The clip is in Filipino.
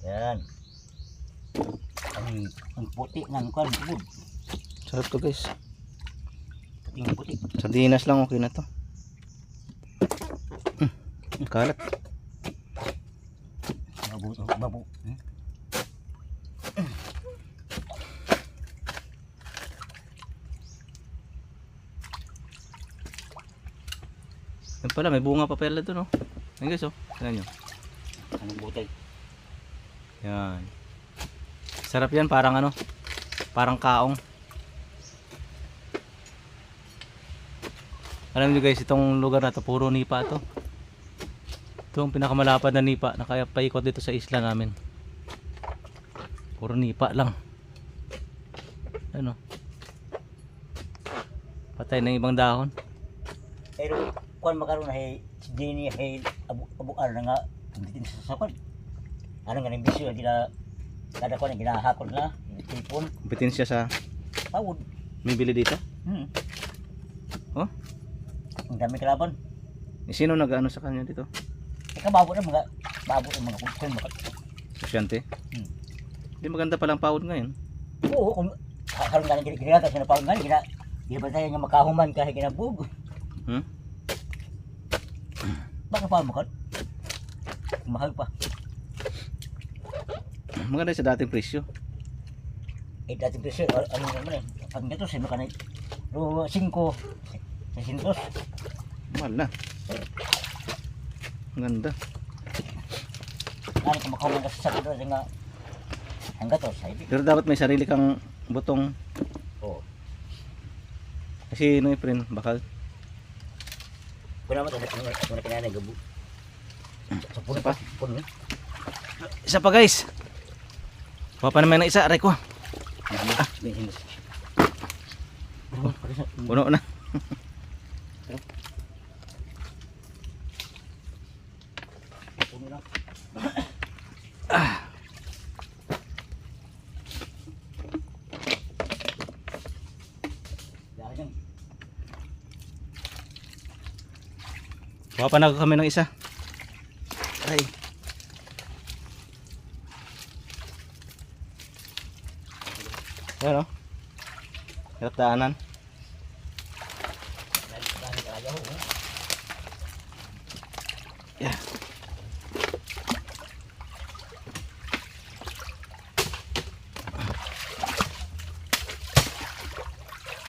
Yan. Ang puti ng kwan. Sarap to guys. Puting puti. Sardinas lang okay na to. Kalat. Babu. Yan pala, may bunga pa pala doon, oh. Yan guys, oh. Tignan nyo. Anong butay? Yan. Sarap yan, parang ano, parang kaong. Alam nyo guys, itong lugar na to, puro nipa to. Ito ang pinakamalapad na nipa na kaya paikot dito sa isla namin. Puro nipa lang. Ano? Patay ng ibang dahon. Pero kwan makaroon na si Jenny abu-ar na nga pagditin sa sakon. Ano nga nang bisyo gina kada kwan na ginahakot na tipon Kompetensya sa tawod. may bili dito. Oh? Ang dami kalaban. Sino nag-ano sa kanya dito? Ikababo na mga babo ng mga kutsun mga. Susyante? Hindi maganda palang pawod ngayon. Oo, kung karon nga ginagata sa napawon nga gina ba tayo nga makahuman kahit ginabug. Baka pa mo kan? Mahal pa. Maganda sa dating presyo. Dating presyo, ano naman eh. Pag nito, sino ka na? 5, 600. Mahal na. Ang ganda. Ano kung makahuman ka sa sakit nga hangga to, sa ibig. Pero dapat may sarili kang butong. Oo. Kasi no friend, bakal. Kung naman ito, ano kinanay gabu. Sa puno pa. Puno. Isa pa guys. Papa naman ng isa, aray ko. Puno na. Puno na. Yan. Papa na kami ng isa. Aray. Yan o. Hirap daanan. Yeah.